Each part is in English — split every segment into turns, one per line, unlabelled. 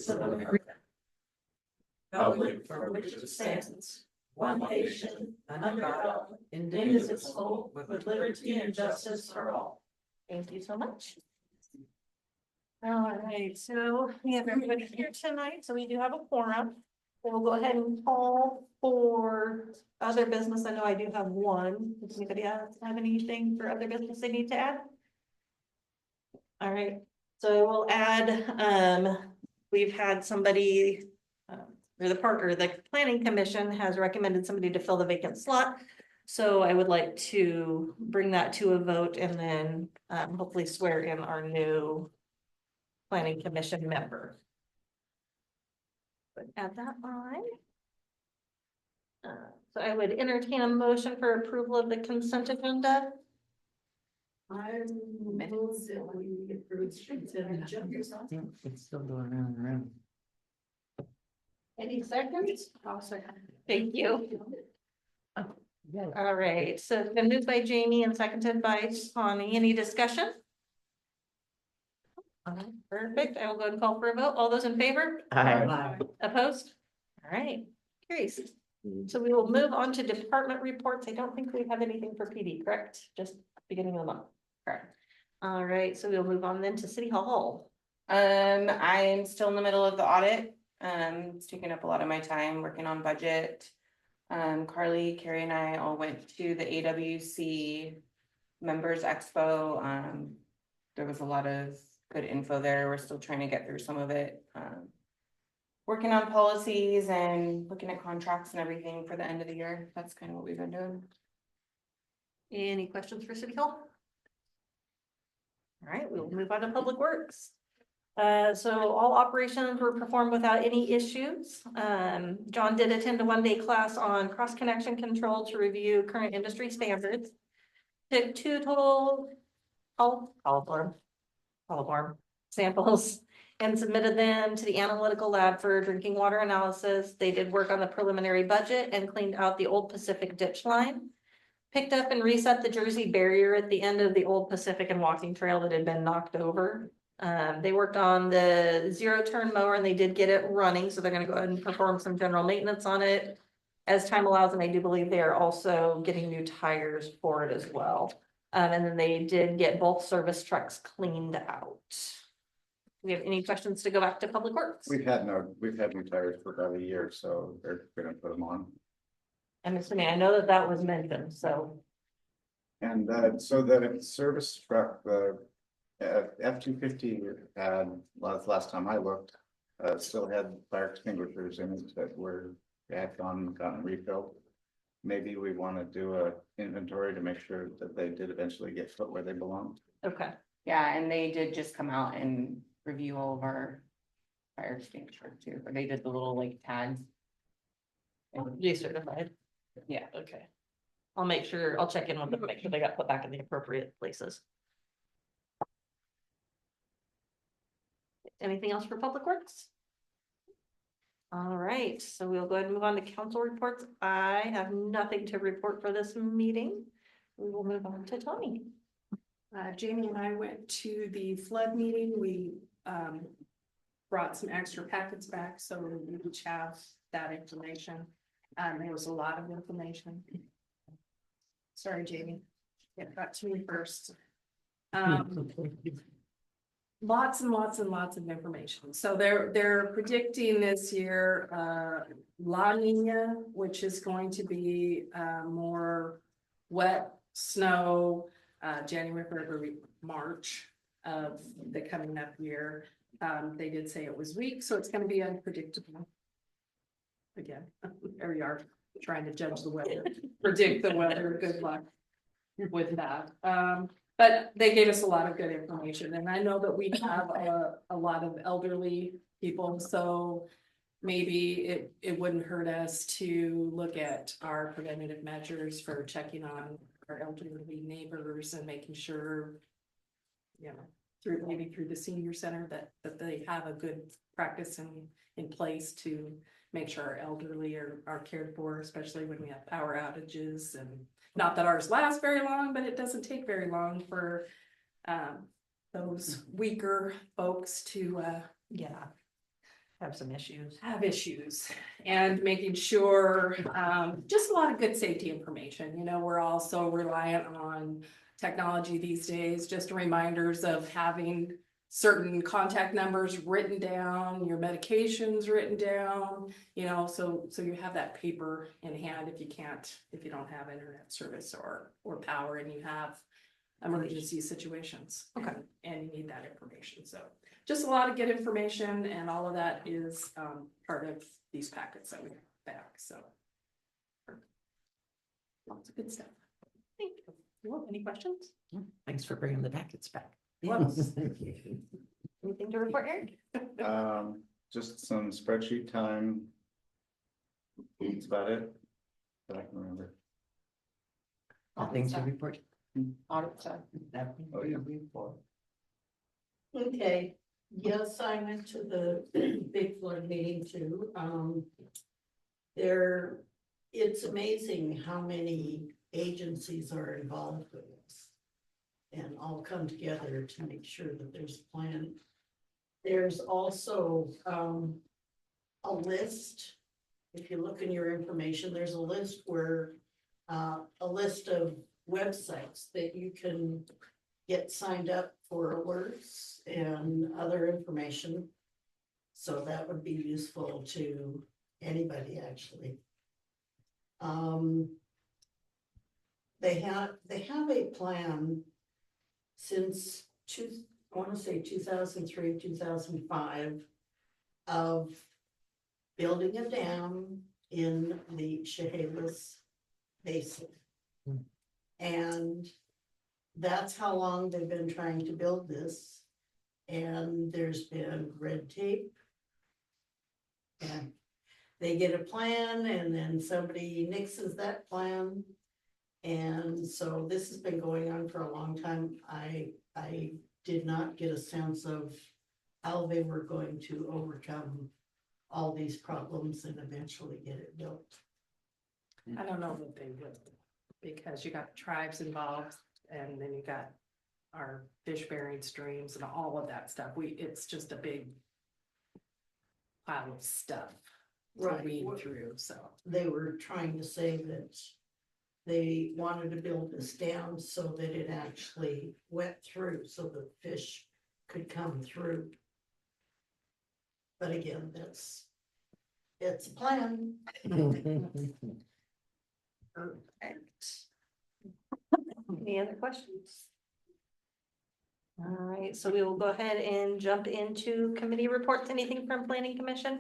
States of America, republic for which it stands, one nation, under God, indivisible, with liberty and justice for all.
Thank you so much. All right, so we have everybody here tonight, so we do have a quorum. We'll go ahead and call for other business. I know I do have one. Does anybody else have anything for other business they need to add? All right, so we'll add, we've had somebody, or the planning commission has recommended somebody to fill the vacant slot. So I would like to bring that to a vote and then, hopefully swear in our new planning commission member. But add that on. So I would entertain a motion for approval of the consent agenda.
I move that we approve consent agenda.
It's still going round and round.
Any seconds? I'll second. Thank you.
Yeah.
All right, so it's been moved by Jamie and seconded by Tawny. Any discussion? Perfect. I will go and call for a vote. All those in favor?
Aye.
Opposed? All right, carries. So we will move on to department reports. I don't think we have anything for PD, correct? Just beginning of the month. Correct. All right, so we'll move on then to City Hall.
I'm still in the middle of the audit. It's taking up a lot of my time working on budget. Carly, Carrie and I all went to the AWC Members Expo. There was a lot of good info there. We're still trying to get through some of it. Working on policies and looking at contracts and everything for the end of the year. That's kind of what we've been doing.
Any questions for City Hall? All right, we'll move on to Public Works. So all operations were performed without any issues. John did attend a one-day class on cross-connection control to review current industry standards. Took 2 total coliform samples and submitted them to the analytical lab for drinking water analysis. They did work on the preliminary budget and cleaned out the old Pacific ditch line. Picked up and reset the Jersey barrier at the end of the old Pacific and walking trail that had been knocked over. They worked on the 0-turn mower and they did get it running. So they're going to go ahead and perform some general maintenance on it as time allows. And I do believe they are also getting new tires for it as well. And then they did get both service trucks cleaned out. Do we have any questions to go back to Public Works?
We've had new tires for about a year, so they're gonna put them on.
I'm assuming, I know that was mentioned, so.
And so the service truck, the F-250 had, last time I looked, still had fire extinguishers in it that had gotten refilled. Maybe we want to do a inventory to make sure that they did eventually get put where they belong.
Okay.
Yeah, and they did just come out and review all of our fire extinguisher too, or they did the little like tags.
Decertified.
Yeah.
Okay. I'll make sure, I'll check in with them, make sure they got put back in the appropriate places. Anything else for Public Works? All right, so we'll go ahead and move on to council reports. I have nothing to report for this meeting. We will move on to Tony.
Jamie and I went to the flood meeting. We brought some extra packets back, so we each have that information. There was a lot of information. Sorry, Jamie, it got to me first. Lots and lots and lots of information. So they're predicting this year La Nina, which is going to be more wet snow, January, February, March of the coming up year. They did say it was weak, so it's going to be unpredictable. Again, there you are trying to judge the weather, predict the weather. Good luck with that. But they gave us a lot of good information, and I know that we have a lot of elderly people, so maybe it wouldn't hurt us to look at our preventative measures for checking on our elderly neighbors and making sure, you know, maybe through the senior center that they have a good practice in place to make sure our elderly are cared for, especially when we have power outages. And not that ours lasts very long, but it doesn't take very long for those weaker folks to
have some issues.
have issues and making sure, just a lot of good safety information. You know, we're all so reliant on technology these days, just reminders of having certain contact numbers written down, your medications written down, you know, so you have that paper in hand if you don't have internet service or power and you have emergency situations.
Okay.
And you need that information. So just a lot of good information and all of that is part of these packets that we have back, so. Lots of good stuff.
Thank you. Well, any questions?
Thanks for bringing the packets back.
Yes. Anything to report, Eric?
Just some spreadsheet time. That's about it. That I can remember.
Nothing to report.
Audit stuff.
Oh, yeah.
Okay, yes, I went to the big flood meeting too. It's amazing how many agencies are involved with this. And all come together to make sure that there's a plan. There's also, a list. If you look in your information, there's a list where, a list of websites that you can get signed up for alerts and other information. So that would be useful to anybody, actually. They have a plan since I want to say 2003, 2005 of building a dam in the Chehalis Basin. And that's how long they've been trying to build this. And there's been red tape. And they get a plan and then somebody nixes that plan. And so this has been going on for a long time. I did not get a sense of how they were going to overcome all these problems and eventually get it built.
I don't know that they will, because you got tribes involved and then you got our fish bearing streams and all of that stuff. It's just a big pile of stuff to
Right.
weed through, so.
They were trying to say that they wanted to build this dam so that it actually went through so the fish could come through. But again, it's a plan.
Perfect. Any other questions? All right, so we will go ahead and jump into committee reports. Anything from planning commission?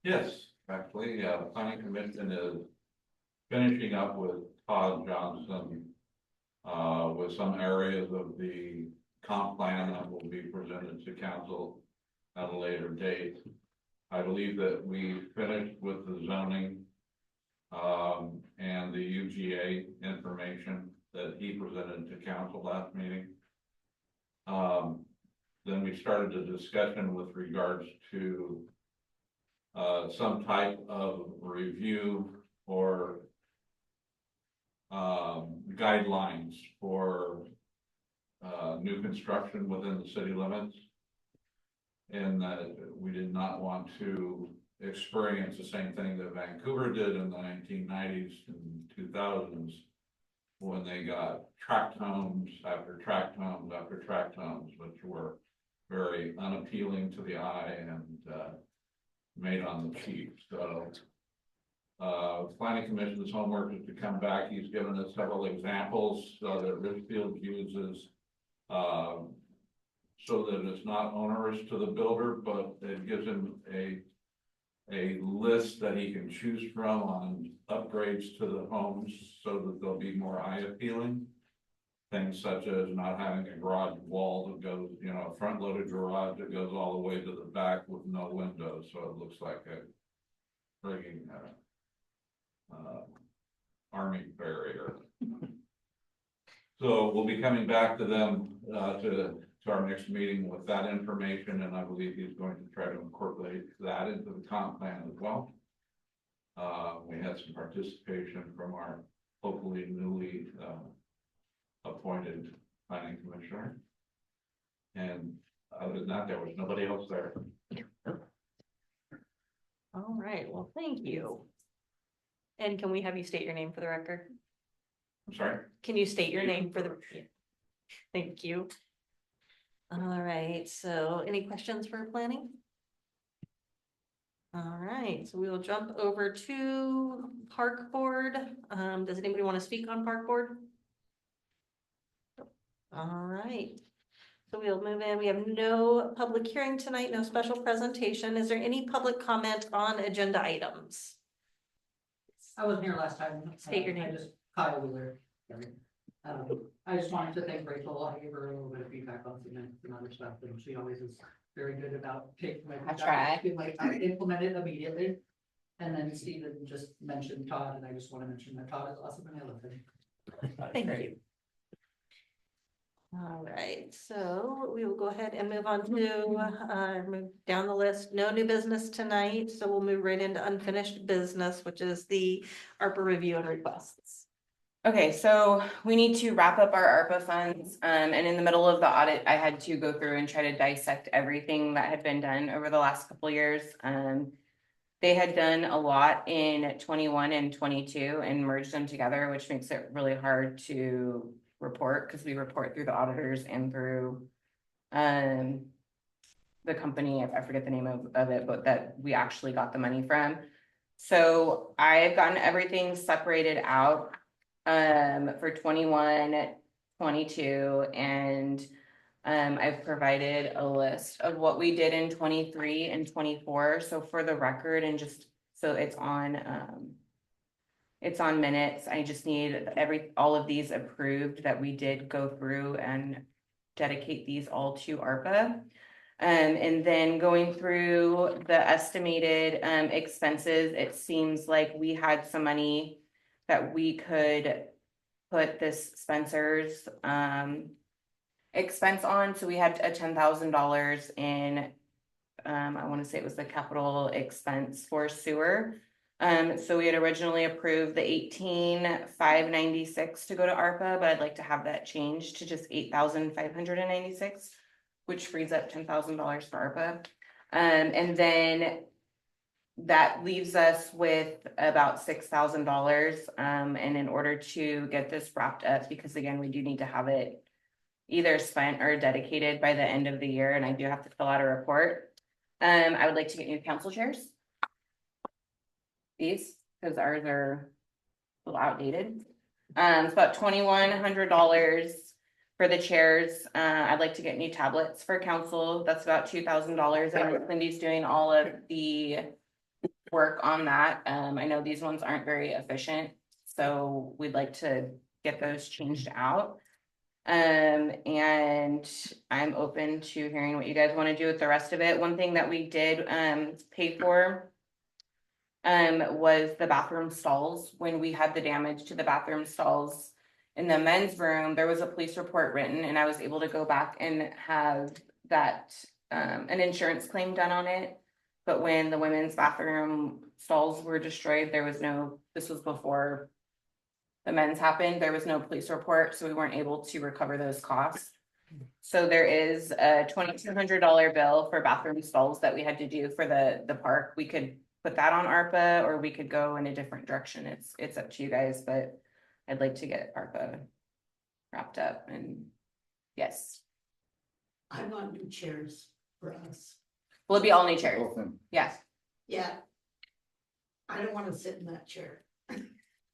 Yes, actually, planning commission is finishing up with Todd Johnson. With some areas of the comp plan that will be presented to council at a later date. I believe that we finished with the zoning. And the UGA information that he presented to council last meeting. Then we started a discussion with regards to some type of review or guidelines for new construction within the city limits. And that we did not want to experience the same thing that Vancouver did in the 1990s and 2000s when they got tract homes after tract homes after tract homes, which were very unappealing to the eye and made on the cheap. So planning commission's homework is to come back. He's given us several examples that Richfield uses so that it's not onerous to the builder, but it gives him a list that he can choose from on upgrades to the homes so that they'll be more eye appealing. Things such as not having a garage wall that goes, a front loaded garage that goes all the way to the back with no windows, so it looks like a frigging army barrier. So we'll be coming back to them to our next meeting with that information, and I believe he's going to try to incorporate that into the comp plan as well. We had some participation from our hopefully newly appointed planning commissioner. And other than that, there was nobody else there.
All right, well, thank you. And can we have you state your name for the record?
I'm sorry.
Can you state your name for the? Yeah. Thank you. All right, so any questions for planning? All right, so we will jump over to park board. Does anybody want to speak on park board? All right. So we'll move in. We have no public hearing tonight, no special presentation. Is there any public comment on agenda items?
I wasn't here last time.
State your
I
name.
just, Kyle Wheeler. I just wanted to thank Rachel. I gave her a little bit of feedback on some other stuff, and she always is very good about taking my.
I try.
Being like, I implement it immediately. And then Stephen just mentioned Todd, and I just want to mention that Todd is awesome and I love him.
Thank you. All right, so we will go ahead and move on to, move down the list. No new business tonight, so we'll move right into unfinished business, which is the ARPA review and requests.
Okay, so we need to wrap up our ARPA funds, and in the middle of the audit, I had to go through and try to dissect everything that had been done over the last couple of years. They had done a lot in 21 and 22 and merged them together, which makes it really hard to report, because we report through the auditors and through the company, I forget the name of it, but that we actually got the money from. So I've gotten everything separated out for 21, 22, and I've provided a list of what we did in 23 and 24. So for the record, and just so it's on minutes, I just need all of these approved that we did go through and dedicate these all to ARPA. And then going through the estimated expenses, it seems like we had some money that we could put this Spencer's expense on. So we had a $10,000 in, I want to say it was the capital expense for sewer. So we had originally approved the 18,596 to go to ARPA, but I'd like to have that changed to just 8,596, which frees up $10,000 for ARPA. And then that leaves us with about $6,000. And in order to get this wrapped up, because again, we do need to have it either spent or dedicated by the end of the year, and I do have to fill out a report. I would like to get new council chairs. These, because ours are a little outdated. It's about $2,100 for the chairs. I'd like to get new tablets for council. That's about $2,000. And Cindy's doing all of the work on that. I know these ones aren't very efficient, so we'd like to get those changed out. And I'm open to hearing what you guys want to do with the rest of it. One thing that we did pay for was the bathroom stalls. When we had the damage to the bathroom stalls in the men's room, there was a police report written, and I was able to go back and have that an insurance claim done on it. But when the women's bathroom stalls were destroyed, there was no, this was before the men's happened, there was no police report, so we weren't able to recover those costs. So there is a $2,200 bill for bathroom stalls that we had to do for the park. We could put that on ARPA, or we could go in a different direction. It's up to you guys, but I'd like to get ARPA wrapped up. And yes,
I want new chairs for us.
will it be all new chairs?
Both of them.
Yes.
Yeah. I don't wanna sit in that chair.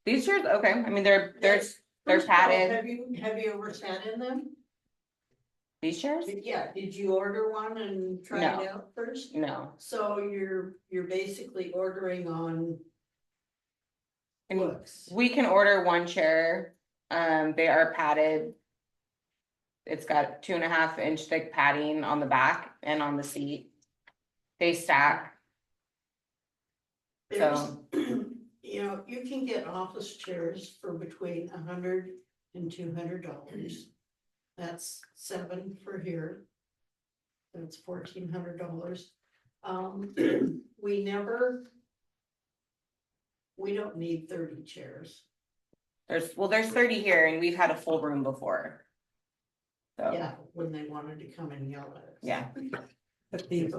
These chairs, okay. I mean, they're
First of all,
padded.
Have you ever sat in them?
These chairs?
Yeah, did you order one and try
No.
it out first?
No.
So you're basically ordering on
And
looks.
we can order one chair. They are padded. It's got 2.5-inch thick padding on the back and on the seat. They stack.
There's,
So-
you know, you can get office chairs for between $100 and $200. That's 7 for here. That's $1,400. We don't need 30 chairs.
There's 30 here, and we've had a full room before. So,
Yeah, when they wanted to come and yell at us.
yeah.
But these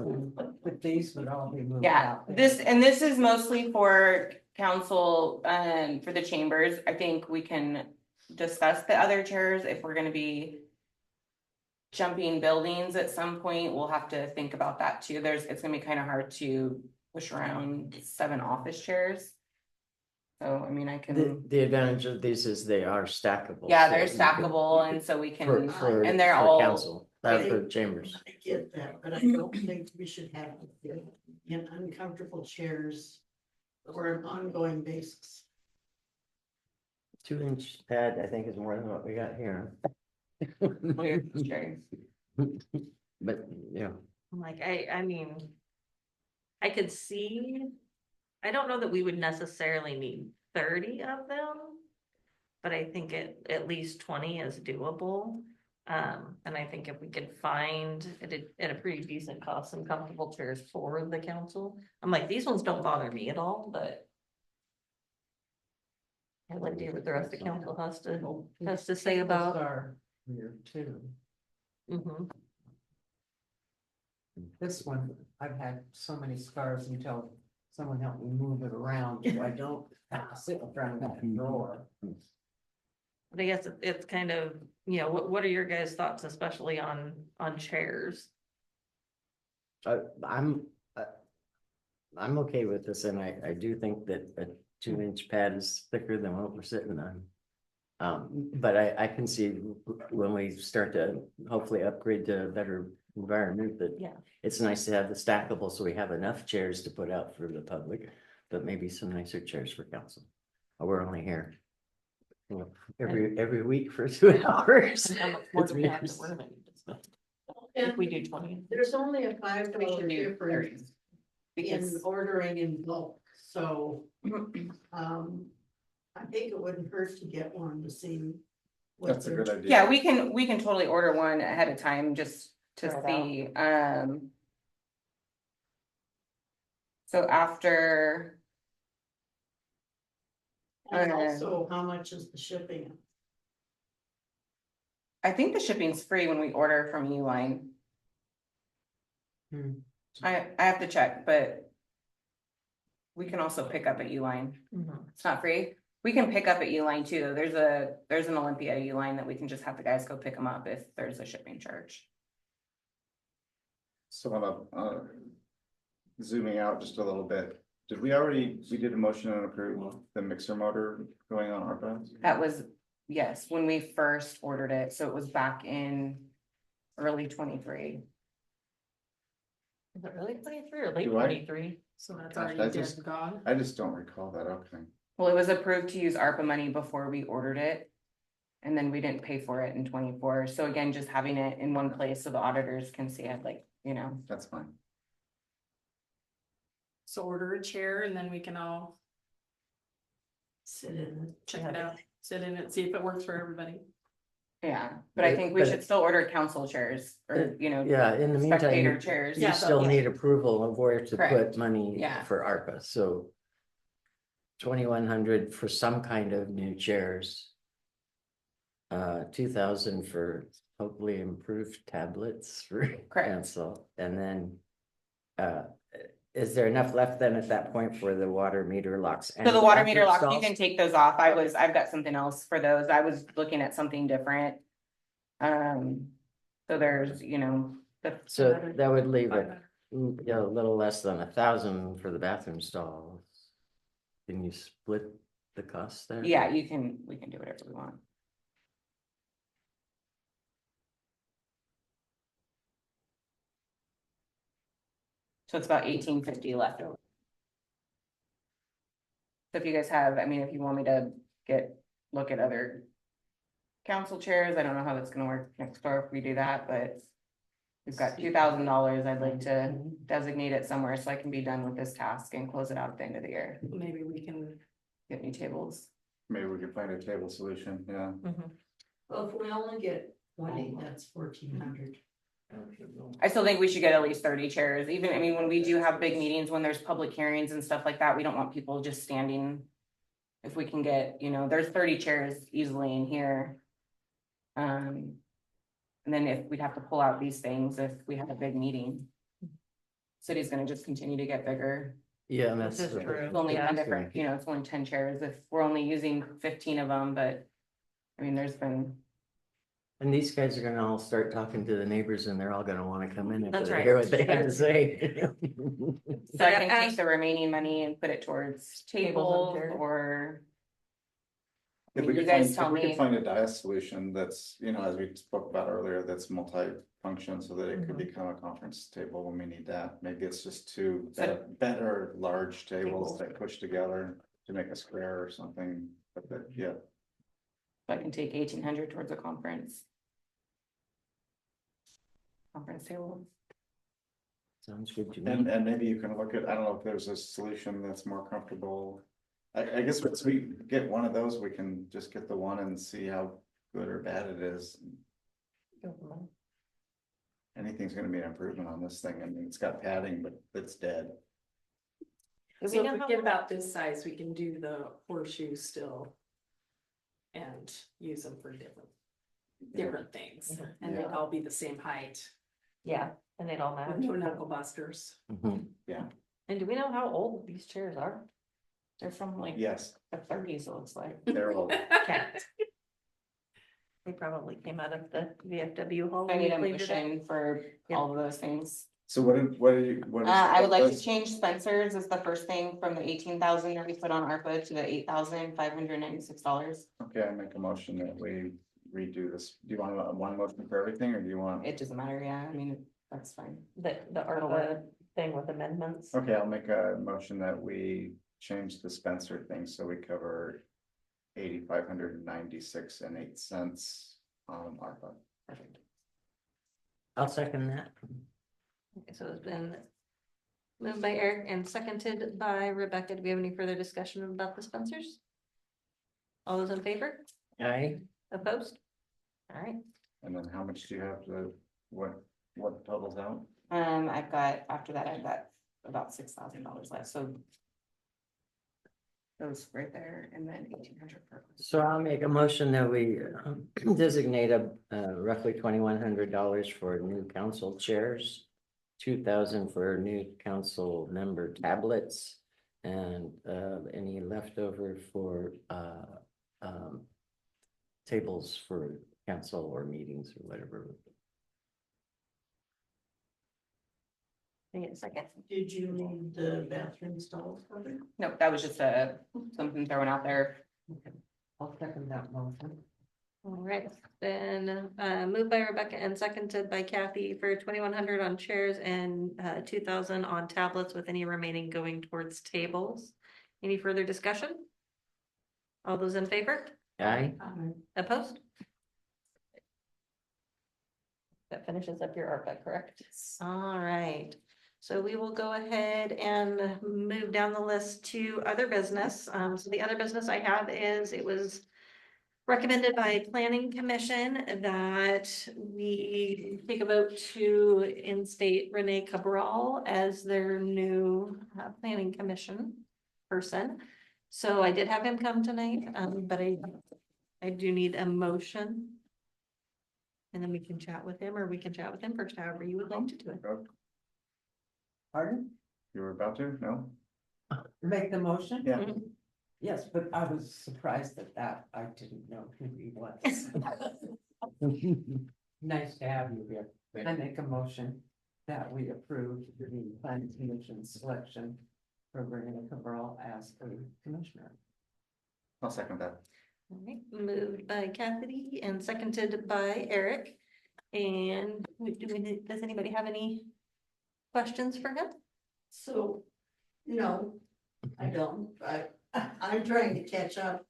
would all be moved
Yeah,
out. there.
this is mostly for council, for the chambers. I think we can discuss the other chairs if we're gonna be jumping buildings at some point. We'll have to think about that too. It's gonna be kind of hard to push around 7 office chairs. So, I mean, I
The,
can,
the advantage of these is they are stackable.
yeah,
so
they're
you could-
stackable, and so we
For,
can,
for.
and they're
for
all-
Council, for chambers.
I get that, but I don't think we should have in uncomfortable chairs for an ongoing basis.
2-inch pad, I think, is more than what we got here.
chairs.
But, yeah,
I'm like, I mean. I could see, I don't know that we would necessarily need 30 of them. But I think at least 20 is doable. And I think if we could find at a pretty decent cost, some comfortable chairs for the council. I'm like, these ones don't bother me at all, but. I'd like to hear what the rest of council has to say about.
Star here too.
Mhm.
This one, I've had so many scars until someone helped me move it around, so I don't have to sit in front of that drawer.
But I guess it's kind of, what are your guys' thoughts, especially on chairs?
I'm okay with this, and I do think that a 2-inch pad is thicker than what we're sitting on. But I can see when we start to hopefully upgrade to a better environment, that
Yeah.
it's nice to have the stackable, so we have enough chairs to put out for the public, but maybe some nicer chairs for council. We're only here every week for 2 hours.
How much more
It's
do we have to
weird.
run? If we do 20.
There's only a $5
We should do
difference in
Because,
ordering in bulk, so. I think it wouldn't hurt to get one to see. what
That's a
they're-
good idea.
yeah, we can totally order one ahead of time just to
Try it
see, So after,
And also, how much is the shipping?
I think the shipping's free when we order from Uline.
Hmm.
I have to check, but we can also pick up at Uline.
Mhm.
It's not free. We can pick up at Uline too. There's an Olympia Uline that we can just have the guys go pick them up if there's a shipping charge.
So zooming out just a little bit, we did a motion and approve the mixer motor going on ARPA?
That was, yes, when we first ordered it, so it was back in early 23.
Is it really 23 or late
Do I?
23?
So that's
Gosh,
already
I
dead
just-
and gone.
I just don't recall that, okay.
Well, it was approved to use ARPA money before we ordered it. And then we didn't pay for it in 24. So again, just having it in one place so the auditors can see it, like,
That's fine.
So order a chair and then we can all
Sit in
check it out, sit in it, see if it works for everybody.
yeah, but I think we
But-
should still order council chairs or,
Yeah, in the meantime,
spectator
you-
chairs.
you
Yeah,
still
yeah.
need approval of where to
Correct.
put money
Yeah.
for ARPA, so. 2,100 for some kind of new chairs. 2,000 for hopefully improved tablets for
Correct.
council, and then. Is there enough left then at that point for the water meter locks?
So the water meter locks, you
locks
can take those off. I've got something else for those. I was looking at something different. So there's,
So that would leave it, a little less than 1,000 for the bathroom stalls. Can you split the cost there?
yeah, we can do whatever we want. So it's about 1850 left over. So if you guys have, if you want me to look at other council chairs, I don't know how that's gonna work next door if we do that, but we've got $2,000. I'd like to designate it somewhere so I can be done with this task and close it out at the end of the year.
Maybe we can,
Get new tables.
Maybe we could find a table solution, yeah.
Well, if we only get 20, that's 1,400.
I still think we should get at least 30 chairs, even, when we do have big meetings, when there's public hearings and stuff like that, we don't want people just standing. If we can get, there's 30 chairs easily in here. And then if we'd have to pull out these things if we have a big meeting. city's gonna just continue to get bigger.
Yeah, and that's.
This is
the-
true.
It's only
Yeah.
10 different, you know, it's only 10 chairs if we're only using 15 of them, but. I mean, there's been,
And these guys are gonna all start talking to the neighbors and they're all gonna wanna come in
That's
and
right.
hear what they have to say.
so I
But
can
as-
take the remaining money and put it towards
Tables and
tables
chairs.
or. I
If
mean,
we
you
could find,
guys tell
if we could
me,
find a DIAS solution that's, you know, as we spoke about earlier, that's multi-function so that it could
Mhm.
become a conference table when we need that. Maybe it's just two
So-
better large tables
Tables.
that push together to make a square or something, but that, yeah.
I can take 1,800 towards a conference. Conference table.
Sounds good to me.
And maybe you can look at, I don't know if there's a solution that's more comfortable. I guess once we get one of those, we can just get the one and see how good or bad it is. Anything's gonna be an improvement on this thing. I mean, it's got padding, but it's dead.
Do
So
we
if
know
we
how
get
much-
about this size, we can do the horseshoe still. And use them for different things,
Mhm.
and they'd all be the same height,
Yeah, and they'd all
with
match.
no knuckle busters.
Mhm.
And do we know how old these chairs are?
They're from like
Yes,
the 30s, it looks like.
they're old.
Okay. They probably came out of the VFW hall.
I
when
need
we
a
cleaned it up.
motion for
Yep.
all of those things.
So what are you, what is?
I would like to
what's-
change Spencer's as the first thing from the 18,000 that we put on ARPA to the $8,596.
Okay, I make a motion that we redo this. Do you want one motion for everything or do you want?
It doesn't matter, yeah, I mean, that's fine.
The
That'll
ARPA thing with amendments.
Okay, I'll make a motion that we change the Spencer thing, so we cover 8,596.08 ARPA.
Perfect.
I'll second that.
Okay, so it's been moved by Eric and seconded by Rebecca. Do we have any further discussion about the Spencers? All those in favor?
Aye.
Opposed? All right,
And then how much do you have to, what totals out?
I've got, after that, I've got about $6,000 left, so. Those right there, and then 1,800 per.
So I'll make a motion that we designate a roughly $2,100 for new council chairs. 2,000 for new council member tablets and any leftover for tables for council or meetings or whatever.
can I get a second?
Did you need the bathroom stalls covered?
Nope, that was just something thrown out there.
I'll second that motion.
All right, then moved by Rebecca and seconded by Kathy for 2,100 on chairs and 2,000 on tablets with any remaining going towards tables. Any further discussion? All those in favor?
Aye.
Opposed? That finishes up your ARPA, correct? All right, so we will go ahead and move down the list to other business. So the other business I have is, it was recommended by Planning Commission that we take a vote to instate Renee Cabral as their new Planning Commission person. So I did have him come tonight, but I do need a motion. And then we can chat with him, or we can chat with him first, however you would like to do it.
Pardon?
You were about to? No?
Make the motion?
Yeah.
Mhm.
Yes, but I was surprised at that. I didn't know who he was. Nice to have you here. I make a motion that we approve the planning commission selection for Renee Cabral as a commissioner.
I'll second that.
All right, moved by Kathy and seconded by Eric. And does anybody have any questions for him?
So, no, I don't, I'm trying to catch up.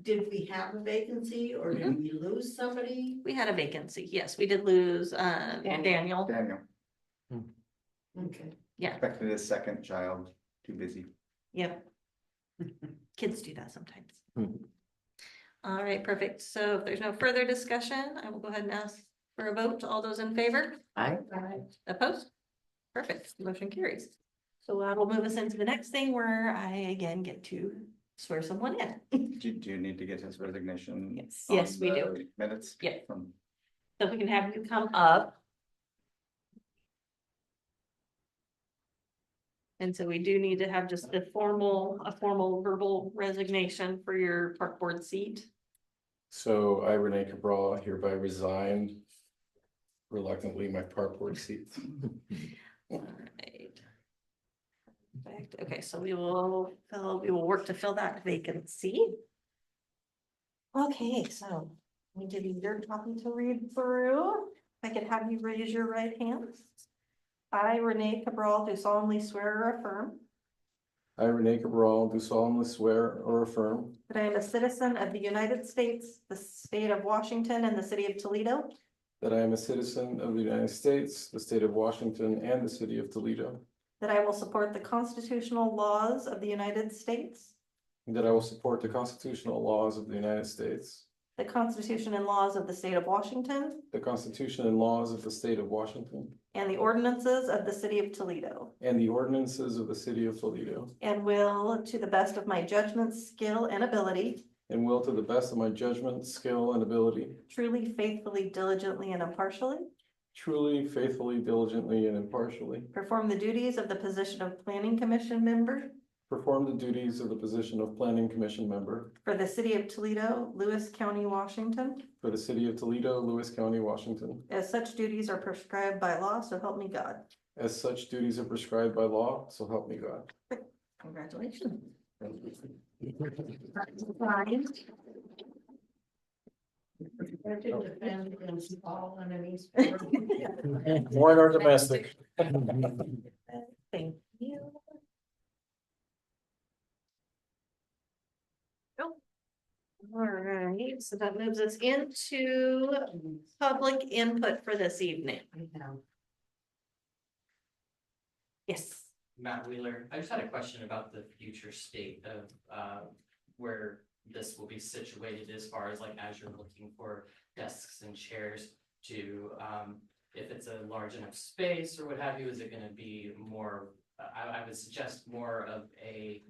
Did we have a vacancy or did we lose somebody?
We had a vacancy. Yes, we did lose Daniel.
Daniel,
Okay.
Yeah,
expected his second child, too busy.
yep. Kids do that sometimes.
Mhm.
All right, perfect. So if there's no further discussion, I will go ahead and ask for a vote. All those in favor?
Aye.
Opposed? Perfect, motion carries. So that'll move us into the next thing where I again get to swear someone in.
Do you need to get his resignation?
Yes.
on
Yes, we do.
the Minutes?
Yeah.
From
So if we can have you come up. And so we do need to have just a formal verbal resignation for your park board seat.
So I, Renee Cabral, hereby resigned reluctantly my park board seat.
Alright. Perfect. Okay, so we will work to fill that vacancy. Okay, so we did your copy to read through. If I could have you raise your right hand. I, Renee Cabral, do solemnly swear or affirm
I, Renee Cabral, do solemnly swear or affirm
that I am a citizen of the United States, the state of Washington, and the city of Toledo,
that I am a citizen of the United States, the state of Washington, and the city of Toledo,
that I will support the constitutional laws of the United States,
and that I will support the constitutional laws of the United States,
the Constitution and laws of the state of Washington,
the Constitution and laws of the state of Washington,
and the ordinances of the city of Toledo,
and the ordinances of the city of Toledo,
and will, to the best of my judgment, skill, and ability,
and will, to the best of my judgment, skill, and ability,
truly, faithfully, diligently, and impartially,
truly, faithfully, diligently, and impartially,
perform the duties of the position of Planning Commission member
perform the duties of the position of Planning Commission member
for the city of Toledo, Lewis County, Washington,
for the city of Toledo, Lewis County, Washington,
as such duties are prescribed by law, so help me God.
as such duties are prescribed by law, so help me God.
Congratulations.
I have to defend against all enemies.
Foreign or domestic.
Thank you. Oh. All right, so that moves us into public input for this evening. Yes.
Matt Wheeler, I just had a question about the future state of where this will be situated as far as like as you're looking for desks and chairs to if it's a large enough space or what have you, is it gonna be more, I would suggest more of a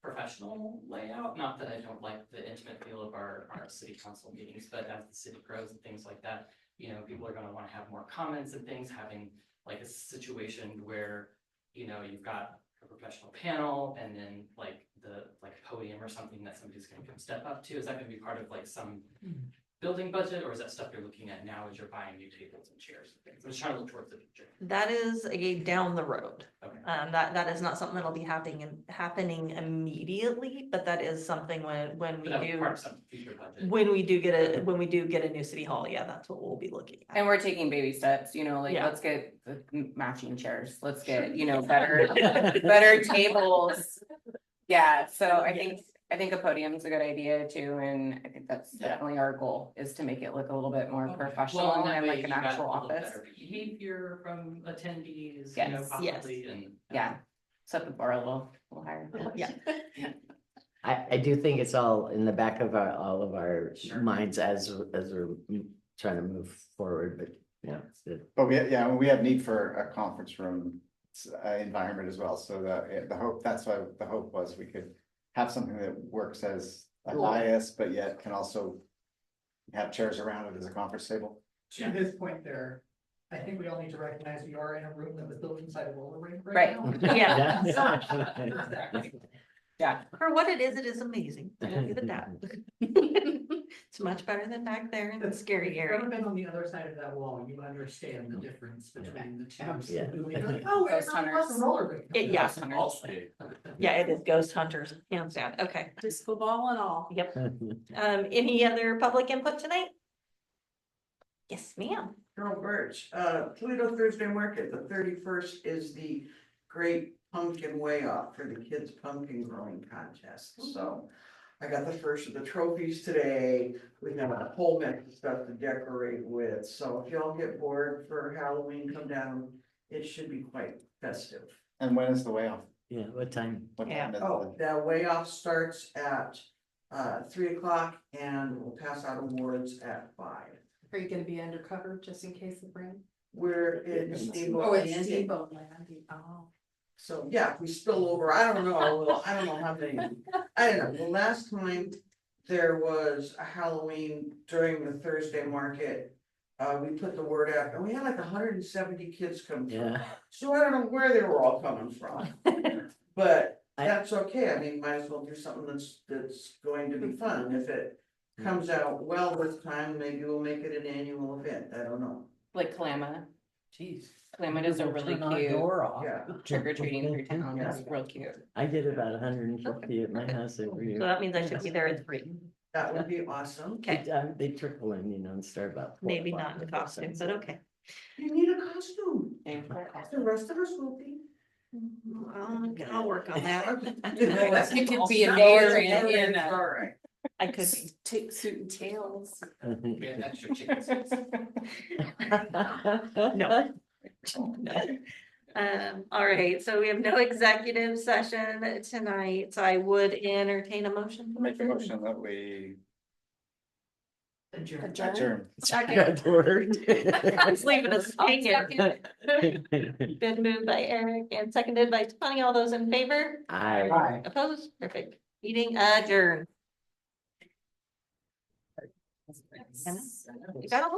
professional layout, not that I don't like the intimate feel of our city council meetings, but as the city grows and things like that, you know, people are gonna wanna have more comments and things, having like a situation where, you know, you've got a professional panel and then like a podium or something that somebody's gonna come step up to. Is that gonna be part of like some building budget, or is that stuff you're looking at now as you're buying new tables and chairs and things? I'm just trying to look towards the future.
That is a down the road.
Okay.
That is not something that'll be happening immediately, but that is something when
But
we
that was
do.
part of some future budget.
When we do get a new city hall, yeah, that's what we'll be looking at.
And we're taking baby steps, you know, like,
Yeah.
let's get the matching chairs, let's get, you know, better tables. Yeah, so I think a podium is a good idea too, and I think that's
Yeah.
definitely our goal, is to make it look a little bit more
Okay.
professional
Well, that
and
way
like
you
an
got
actual
a little
office.
better behavior from attendees, you know,
Yes.
possibly, and.
Yeah, set the bar a little higher.
Yeah.
I do think it's all in the back of all of our
Sure.
minds as we're trying to move forward, but yeah.
But we have need for a conference room environment as well, so that's why the hope was we could have something that works as a dais, but yet can also have chairs around it as a conference table.
To his point there, I think we all need to recognize we are in a room that was built inside a roller rink
Right.
now.
Yeah.
Yeah,
For what it is amazing. I'll give it that. It's much better than back there in the scary
If you've
area.
ever been on the other side of that wall, you understand the difference between the two.
Yeah.
You're like, oh,
Ghost
it's
hunters.
a roller rink.
Yeah.
Allstate.
Yeah, it is ghost hunters, hands down. Okay.
Disco ball and all.
Yep. Any other public input tonight? Yes, ma'am.
Carol Birch, Toledo Thursday Market, the 31st is the Great Pumpkin Way Off for the kids' pumpkin growing contest, so. I got the first of the trophies today, we have a whole mix of stuff to decorate with, so if y'all get bored for Halloween, come down. It should be quite festive.
And when is the way off?
Yeah, what time?
What
Yeah.
time is
Oh, the way off starts at 3 o'clock and we'll pass out awards at 5.
Are you gonna be undercover just in case of rain?
We're in Steamboat
Oh, it's
Landing.
Steamboat Landing. Oh.
So, yeah, if we spill over, I don't know how many, I don't know, the last time there was a Halloween during the Thursday market. we put the word out, and we had like 170 kids come through.
Yeah,
So I don't know where they were all coming from, but
I-
that's okay, I mean, might as well do something that's going to be fun, if it comes out well this time, maybe we'll make it an annual event, I don't know.
Like Kalama.
Jeez.
Kalama does a really cute
Off.
Yeah,
trick or treating through town, it's real cute.
I get about 150 at my house every year.
So that means I should be there at 3.
that would be awesome.
Okay,
They trickle in, and start about. 4
maybe
o'clock
not in
before
costume, but
sunset.
okay.
You need a costume,
And
the rest of us will be.
I'll work on that.
You could be a mayor in
All right.
I could be.
suit and tails.
We have extra chicken suits.
No. All right, so we have no executive session tonight, so I would entertain a motion.
Make a motion that we
Adjourn.
adjourn.
Good word.
I was leaving us hanging. Been moved by Eric and seconded by Tony. All those in favor?
I.
Opposed? Perfect. Meeting adjourned. You got a